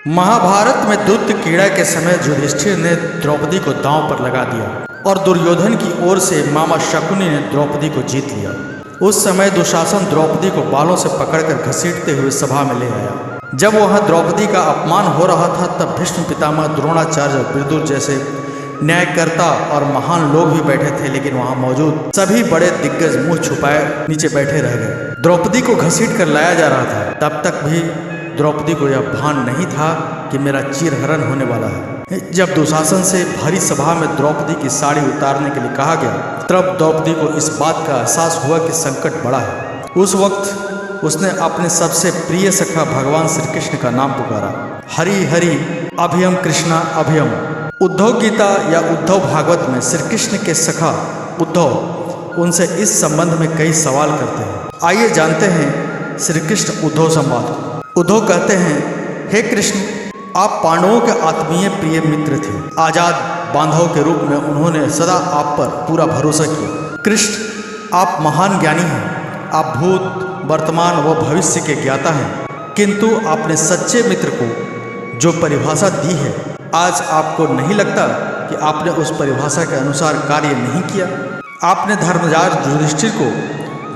महाभारत में दूत कीड़ा के समय युधिष्ठिर ने द्रौपदी को दांव पर लगा दिया और दुर्योधन की ओर से मामा शकुनी ने द्रौपदी को जीत लिया। उस समय दुशासन द्रौपदी को बालों से पकड़कर घसीटते हुए सभा में ले आया। जब वहां द्रौपदी का अपमान हो रहा था तब भीष्म पितामह, द्रोणाचार्य और विदुर जैसे न्यायकर्ता और महान लोग भी बैठे थे, लेकिन वहां मौजूद सभी बड़े दिग्गज मुंह छुपाए नीचे बैठे रह गए। द्रौपदी को घसीट कर लाया जा रहा था। तब तक भी द्रौपदी को यह भान नहीं था कि मेरा चीरहरण होने वाला है। जब दुशासन से भरी सभा में द्रौपदी की साड़ी उतारने के लिए कहा गया तब द्रौपदी को इस बात का एहसास हुआ कि संकट बड़ा है। उस वक्त उसने अपने सबसे प्रिय सखा भगवान श्री कृष्ण का नाम पुकारा, हरि हरि अभयम कृष्णा अभयम। उद्धव गीता या उद्धव भागवत में श्री कृष्ण के सखा उद्धव उनसे इस संबंध में कई सवाल करते हैं। आइए जानते हैं श्री कृष्ण उद्धव संवाद। उद्धव कहते हैं, हे कृष्ण, आप पांडवों के आत्मीय प्रिय मित्र थे। आजाद बांधव के रूप में उन्होंने सदा आप पर पूरा भरोसा किया। कृष्ण, आप महान ज्ञानी हैं। आप भूत, वर्तमान व भविष्य के ज्ञाता हैं, किंतु आपने सच्चे मित्र को जो परिभाषा दी है, आज आपको नहीं लगता कि आपने उस परिभाषा के अनुसार कार्य नहीं किया? आपने धर्मराज युधिष्ठिर को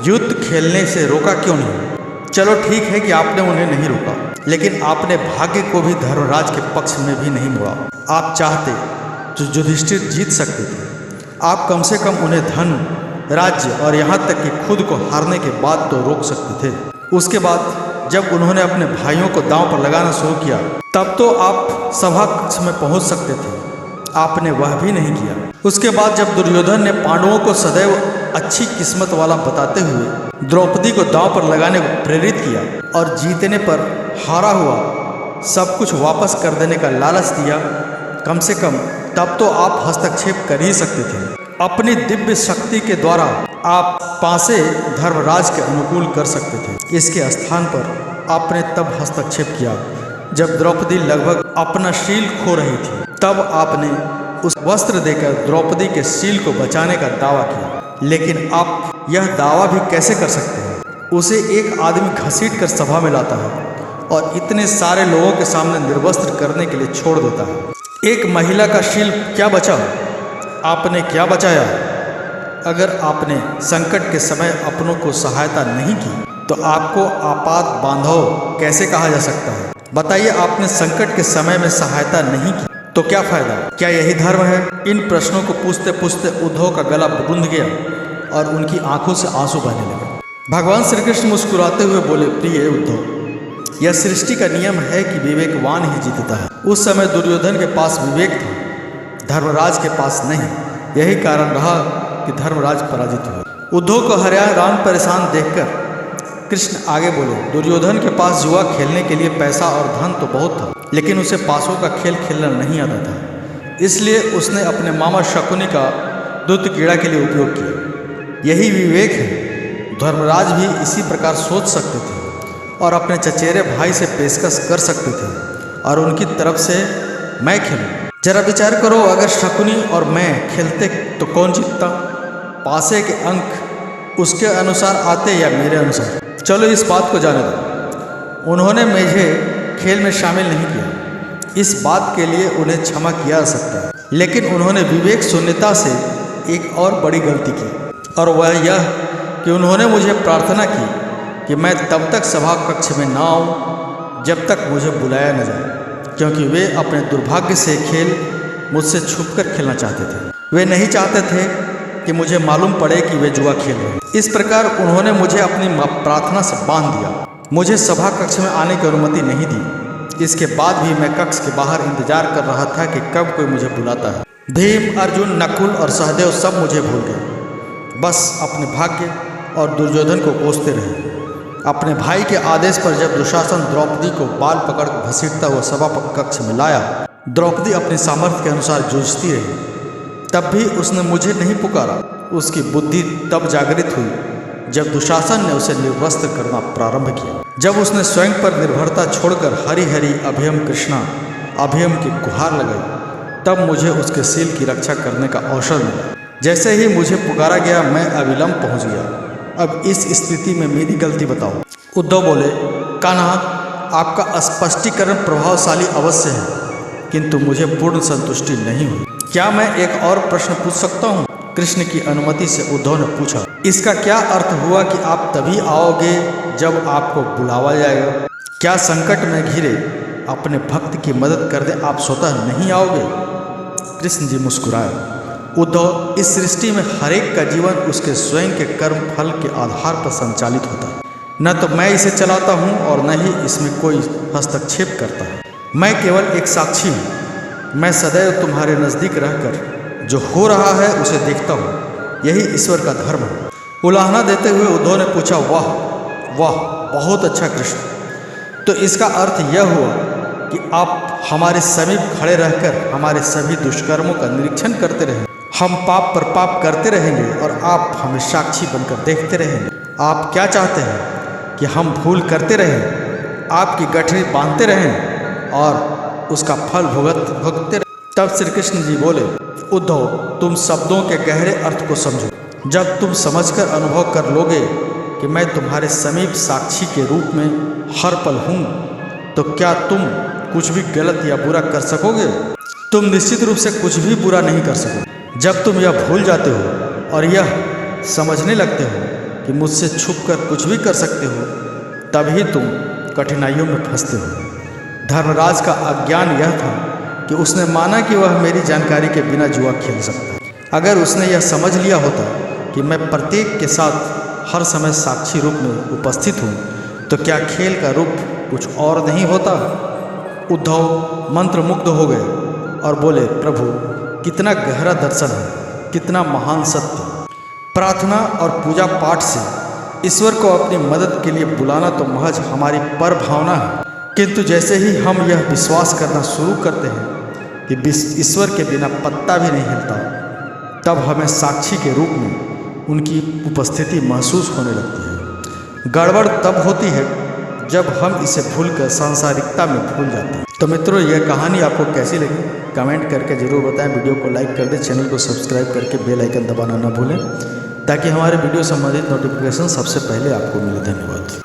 युद्ध खेलने से रोका क्यों नहीं? चलो ठीक है कि आपने उन्हें नहीं रोका, लेकिन आपने भाग्य को भी धर्मराज के पक्ष में भी नहीं मोड़ा। आप चाहते तो युधिष्ठिर जीत सकते थे। आप कम से कम उन्हें धन, राज्य और यहाँ तक कि खुद को हारने के बाद तो रोक सकते थे। उसके बाद जब उन्होंने अपने भाइयों को दांव पर लगाना शुरू किया तब तो आप सभा कक्ष में पहुँच सकते थे। आपने वह भी नहीं किया। उसके बाद जब दुर्योधन ने पांडवों को सदैव अच्छी किस्मत वाला बताते हुए द्रौपदी को दांव पर लगाने को प्रेरित किया और जीतने पर हारा हुआ सब कुछ वापस कर देने का लालच दिया, कम से कम तब तो आप हस्तक्षेप कर ही सकते थे। अपनी दिव्य शक्ति के द्वारा आप पासे धर्मराज के अनुकूल कर सकते थे। इसके स्थान पर आपने तब हस्तक्षेप किया जब द्रौपदी लगभग अपना शील खो रही थी। तब आपने उस वस्त्र देकर द्रौपदी के शील को बचाने का दावा किया। लेकिन आप यह दावा भी कैसे कर सकते हैं? उसे एक आदमी घसीट कर सभा में लाता है और इतने सारे लोगों के सामने निर्वस्त्र करने के लिए छोड़ देता है। एक महिला का शील क्या बचा? आपने क्या बचाया? अगर आपने संकट के समय अपनों को सहायता नहीं की तो आपको आपात बांधव कैसे कहा जा सकता है? बताइए, आपने संकट के समय में सहायता नहीं की तो क्या फायदा? क्या यही धर्म है? इन प्रश्नों को पूछते पूछते उद्धव का गला रुंध गया और उनकी आंखों से आंसू बहने लगे। भगवान श्री कृष्ण मुस्कुराते हुए बोले, प्रिय उद्धव, यह सृष्टि का नियम है कि विवेकवान ही जीतता है। उस समय दुर्योधन के पास विवेक था, धर्मराज के पास नहीं। यही कारण रहा कि धर्मराज पराजित हुए। उद्धव को हैरान परेशान देखकर कृष्ण आगे बोले, दुर्योधन के पास जुआ खेलने के लिए पैसा और धन तो बहुत था, लेकिन उसे पासों का खेल खेलना नहीं आता था। इसलिए उसने अपने मामा शकुनी का दूत कीड़ा के लिए उपयोग किया। यही विवेक है। धर्मराज भी इसी प्रकार सोच सकते थे और अपने चचेरे भाई से पेशकश कर सकते थे और उनकी तरफ से मैं खेलूं। जरा विचार करो, अगर शकुनी और मैं खेलते तो कौन जीतता? पासे के अंक उसके अनुसार आते या मेरे अनुसार? चलो इस बात को जाने दो। उन्होंने मुझे खेल में शामिल नहीं किया, इस बात के लिए उन्हें क्षमा किया जा सकता है, लेकिन उन्होंने विवेक शून्यता से एक और बड़ी गलती की और वह यह कि उन्होंने मुझे प्रार्थना की कि मैं तब तक सभा कक्ष में ना आऊँ जब तक मुझे बुलाया न जाए, क्योंकि वे अपने दुर्भाग्य से खेल मुझसे छुपकर खेलना चाहते थे। वे नहीं चाहते थे कि मुझे मालूम पड़े कि वे जुआ खेल रहे हैं। इस प्रकार उन्होंने मुझे अपनी प्रार्थना से बांध दिया। मुझे सभा कक्ष में आने की अनुमति नहीं दी। इसके बाद भी मैं कक्ष के बाहर इंतजार कर रहा था कि कब कोई मुझे बुलाता है। भीम, अर्जुन, नकुल और सहदेव सब मुझे भूल गए, बस अपने भाग्य और दुर्योधन को कोसते रहे। अपने भाई के आदेश पर जब दुशासन द्रौपदी को बाल पकड़ घसीटता हुआ सभा कक्ष में लाया, द्रौपदी अपने सामर्थ्य के अनुसार जूझती रही। तब भी उसने मुझे नहीं पुकारा। उसकी बुद्धि तब जागृत हुई जब दुशासन ने उसे निर्वस्त्र करना प्रारंभ किया। जब उसने स्वयं पर निर्भरता छोड़कर हरि हरि अभयम कृष्णा अभयम की गुहार लगाई, तब मुझे उसके शील की रक्षा करने का अवसर मिला। जैसे ही मुझे पुकारा गया, मैं अविलंब पहुंच गया। अब इस स्थिति में मेरी गलती बताओ। उद्धव बोले, कान्हा, आपका स्पष्टीकरण प्रभावशाली अवश्य है, किंतु मुझे पूर्ण संतुष्टि नहीं हुई। क्या मैं एक और प्रश्न पूछ सकता हूँ? कृष्ण की अनुमति से उद्धव ने पूछा। इसका क्या अर्थ हुआ कि आप तभी आओगे जब आपको बुलावा जाएगा? क्या संकट में घिरे अपने भक्त की मदद कर दे आप स्वतः नहीं आओगे? कृष्ण जी मुस्कुराए। उद्धव, इस सृष्टि में हर एक का जीवन उसके स्वयं के कर्म फल के आधार पर संचालित होता है। न तो मैं इसे चलाता हूँ और न ही इसमें कोई हस्तक्षेप करता है। मैं केवल एक साक्षी हूँ। मैं सदैव तुम्हारे नज़दीक रहकर जो हो रहा है उसे देखता हूँ। यही ईश्वर का धर्म है। उलाहना देते हुए उद्धव ने पूछा, वाह वाह, बहुत अच्छा कृष्ण। तो इसका अर्थ यह हुआ कि आप हमारे समीप खड़े रहकर हमारे सभी दुष्कर्मों का निरीक्षण करते रहें। हम पाप पर पाप करते रहेंगे और आप हमें साक्षी बनकर देखते रहेंगे। आप क्या चाहते हैं कि हम भूल करते रहें, आपकी गठरी बांधते रहें और उसका फल भुगतते रहें? तब श्री कृष्ण जी बोले, उद्धव, तुम शब्दों के गहरे अर्थ को समझो। जब तुम समझकर अनुभव कर लोगे कि मैं तुम्हारे समीप साक्षी के रूप में हर पल हूँ, तो क्या तुम कुछ भी गलत या बुरा कर सकोगे? तुम निश्चित रूप से कुछ भी बुरा नहीं कर सकोगे। जब तुम यह भूल जाते हो और यह समझने लगते हो कि मुझसे छुपकर कुछ भी कर सकते हो, तभी तुम कठिनाइयों में फंसते हो। धर्मराज का अज्ञान यह था कि उसने माना कि वह मेरी जानकारी के बिना जुआ खेल सकता है। अगर उसने यह समझ लिया होता कि मैं प्रत्येक के साथ हर समय साक्षी रूप में उपस्थित हूँ, तो क्या खेल का रूप कुछ और नहीं होता? उद्धव मंत्रमुग्ध हो गए और बोले, प्रभु, कितना गहरा दर्शन है, कितना महान सत्य। प्रार्थना और पूजा पाठ से ईश्वर को अपनी मदद के लिए बुलाना तो महज हमारी पर भावना है, किंतु जैसे ही हम यह विश्वास करना शुरू करते हैं कि ईश्वर के बिना पत्ता भी नहीं हिलता, तब हमें साक्षी के रूप में उनकी उपस्थिति महसूस होने लगती है। गड़बड़ तब होती है जब हम इसे भूलकर सांसारिकता में भूल जाते हैं। तो मित्रों, यह कहानी आपको कैसी लगी कमेंट करके ज़रूर बताएं। वीडियो को लाइक कर दें, चैनल को सब्सक्राइब करके बेल आइकन दबाना न भूलें, ताकि हमारे वीडियो संबंधित नोटिफिकेशन सबसे पहले आपको मिले। धन्यवाद।